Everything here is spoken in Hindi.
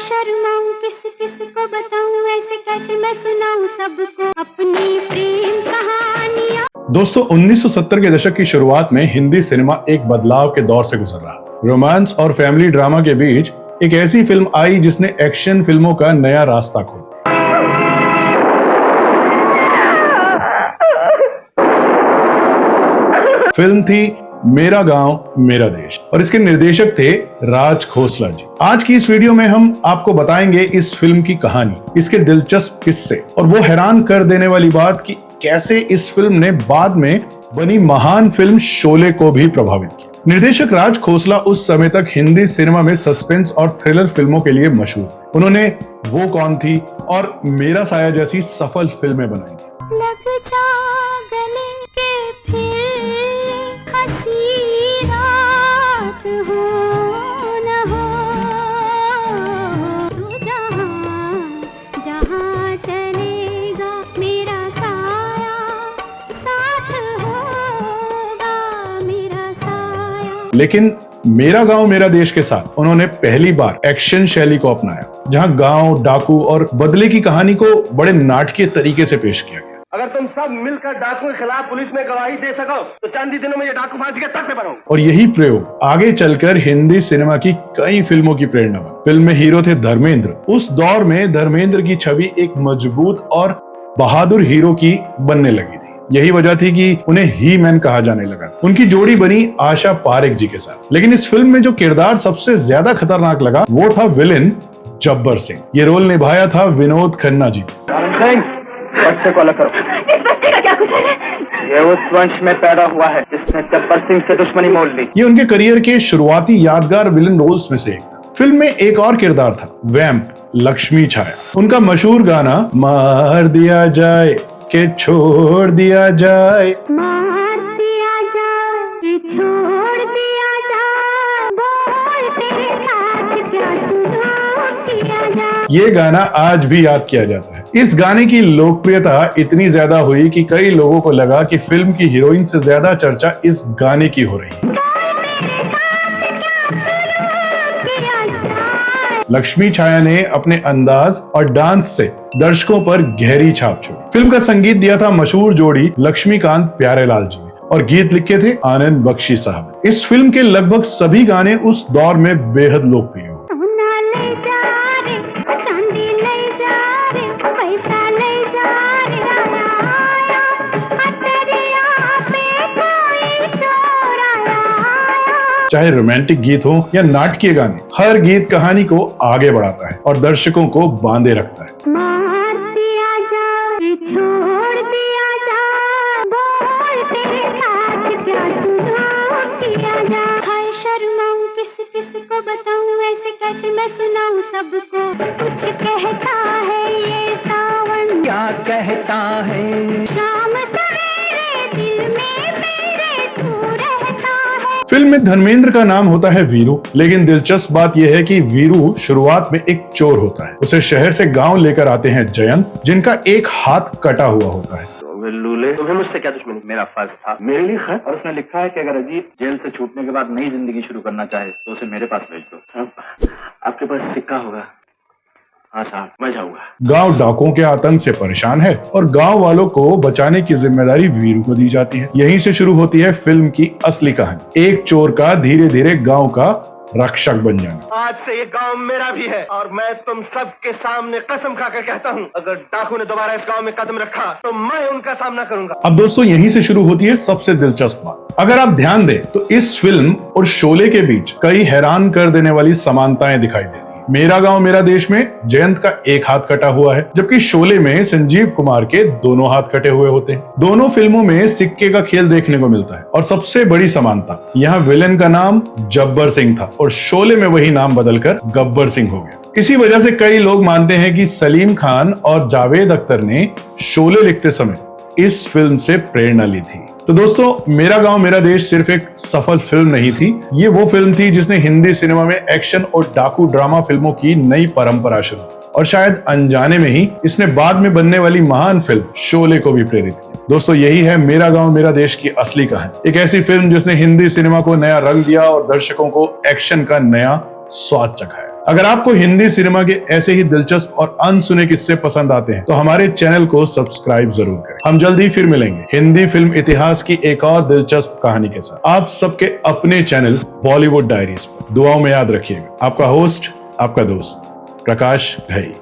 शर्माऊं किस किस को बताऊं, ऐसे कैसे मैं सुनाऊं सबको अपनी प्रेम कहानियां। दोस्तों 1970 के दशक की शुरुआत में हिंदी सिनेमा एक बदलाव के दौर से गुजर रहा था। रोमांस और फैमिली ड्रामा के बीच एक ऐसी फिल्म आई जिसने एक्शन फिल्मों का नया रास्ता खोल दिया। फिल्म थी मेरा गांव मेरा देश और इसके निर्देशक थे राज खोसला जी। आज की इस वीडियो में हम आपको बताएंगे इस फिल्म की कहानी, इसके दिलचस्प किस्से और वो हैरान कर देने वाली बात कि कैसे इस फिल्म ने बाद में बनी महान फिल्म शोले को भी प्रभावित किया। निर्देशक राज खोसला उस समय तक हिंदी सिनेमा में सस्पेंस और थ्रिलर फिल्मों के लिए मशहूर। उन्होंने वो कौन थी और मेरा साया जैसी सफल फिल्में बनाई थी। लग जा गले के फिर हंसी रात हो न हो, तू जहां जहां चलेगा मेरा साया साथ होगा मेरा साया। लेकिन मेरा गांव मेरा देश के साथ उन्होंने पहली बार एक्शन शैली को अपनाया, जहां गांव, डाकू और बदले की कहानी को बड़े नाटकीय तरीके से पेश किया गया। अगर तुम सब मिलकर डाकू के खिलाफ पुलिस में गवाही दे सको तो चंद ही दिनों में ये डाकू फांसी के तख्ते पर होंगे। और यही प्रयोग आगे चलकर हिंदी सिनेमा की कई फिल्मों की प्रेरणा बना। फिल्म में हीरो थे धर्मेंद्र। उस दौर में धर्मेंद्र की छवि एक मजबूत और बहादुर हीरो की बनने लगी थी। यही वजह थी कि उन्हें ही मैन कहा जाने लगा था। उनकी जोड़ी बनी आशा पारेख जी के साथ। लेकिन इस फिल्म में जो किरदार सबसे ज्यादा खतरनाक लगा वो था विलेन जब्बर सिंह। ये रोल निभाया था विनोद खन्ना जी। बच्चे को अलग करो। इस बच्चे का क्या कुछ है? ये उस वंश में पैदा हुआ है जिसने जब्बर सिंह से दुश्मनी मोल ली। ये उनके करियर के शुरुआती यादगार विलेन रोल्स में से एक था। फिल्म में एक और किरदार था वैम्प लक्ष्मी छाया। उनका मशहूर गाना मार दिया जाए के छोड़ दिया जाए, मार दिया जाए छोड़ दिया जाए, बोल तेरे साथ क्या किया जाए। ये गाना आज भी याद किया जाता है। इस गाने की लोकप्रियता इतनी ज्यादा हुई कि कई लोगों को लगा कि फिल्म की हीरोइन से ज्यादा चर्चा इस गाने की हो रही है। लक्ष्मी छाया ने अपने अंदाज और डांस से दर्शकों पर गहरी छाप छोड़ी। फिल्म का संगीत दिया था मशहूर जोड़ी लक्ष्मीकांत प्यारेलाल जी ने और गीत लिखे थे आनंद बख्शी साहब। इस फिल्म के लगभग सभी गाने उस दौर में बेहद लोकप्रिय हुए। चाहे रोमांटिक गीत हो या नाटकीय गाने, हर गीत कहानी को आगे बढ़ाता है और दर्शकों को बांधे रखता है। मार दिया जाए छोड़ दिया जाए, बोल तेरे साथ क्या किया जाए। हाय शर्माऊं किस किस को बताऊं, ऐसे कैसे मैं सुनाऊं सबको। कुछ कहता है ये सावन, क्या कहता है शाम सवेरे दिल में मेरे तू रहता है। फिल्म में धर्मेंद्र का नाम होता है वीरू, लेकिन दिलचस्प बात यह है कि वीरू शुरुआत में एक चोर होता है। उसे शहर से गांव लेकर आते हैं जयंत, जिनका एक हाथ कटा हुआ होता है। लूले तुम्हें मुझसे क्या दुश्मनी? मेरा फर्ज था, मेरे लिए खत। और उसने लिखा है कि अगर अजीत जेल से छूटने के बाद नई जिंदगी शुरू करना चाहे तो उसे मेरे पास भेज दो। साहब आपके पास सिक्का होगा? हाँ साहब मैं जाऊंगा। गांव डाकुओं के आतंक से परेशान है और गांव वालों को बचाने की जिम्मेदारी वीरू को दी जाती है। यहीं से शुरू होती है फिल्म की असली कहानी, एक चोर का धीरे धीरे गांव का रक्षक बन जाना। आज से ये गांव मेरा भी है और मैं तुम सबके सामने कसम खाकर कहता हूँ, अगर डाकू ने दोबारा इस गांव में कदम रखा तो मैं उनका सामना करूंगा। अब दोस्तों यहीं से शुरू होती है सबसे दिलचस्प बात। अगर आप ध्यान दें तो इस फिल्म और शोले के बीच कई हैरान कर देने वाली समानताएं दिखाई देती है। मेरा गांव मेरा देश में जयंत का एक हाथ कटा हुआ है, जबकि शोले में संजीव कुमार के दोनों हाथ कटे हुए होते हैं। दोनों फिल्मों में सिक्के का खेल देखने को मिलता है और सबसे बड़ी समानता, यहाँ विलेन का नाम जब्बर सिंह था और शोले में वही नाम बदलकर गब्बर सिंह हो गया। इसी वजह से कई लोग मानते हैं कि सलीम खान और जावेद अख्तर ने शोले लिखते समय इस फिल्म से प्रेरणा ली थी। तो दोस्तों मेरा गांव मेरा देश सिर्फ एक सफल फिल्म नहीं थी, ये वो फिल्म थी जिसने हिंदी सिनेमा में एक्शन और डाकू ड्रामा फिल्मों की नई परंपरा शुरू की और शायद अनजाने में ही इसने बाद में बनने वाली महान फिल्म शोले को भी प्रेरित किया। दोस्तों यही है मेरा गांव मेरा देश की असली कहानी, एक ऐसी फिल्म जिसने हिंदी सिनेमा को नया रंग दिया और दर्शकों को एक्शन का नया स्वाद चखाया। अगर आपको हिंदी सिनेमा के ऐसे ही दिलचस्प और अनसुने किस्से पसंद आते हैं तो हमारे चैनल को सब्सक्राइब जरूर करें। हम जल्द ही फिर मिलेंगे हिंदी फिल्म इतिहास की एक और दिलचस्प कहानी के साथ, आप सबके अपने चैनल बॉलीवुड डायरीज पर। दुआओं में याद रखिएगा। आपका होस्ट, आपका दोस्त प्रकाश घई।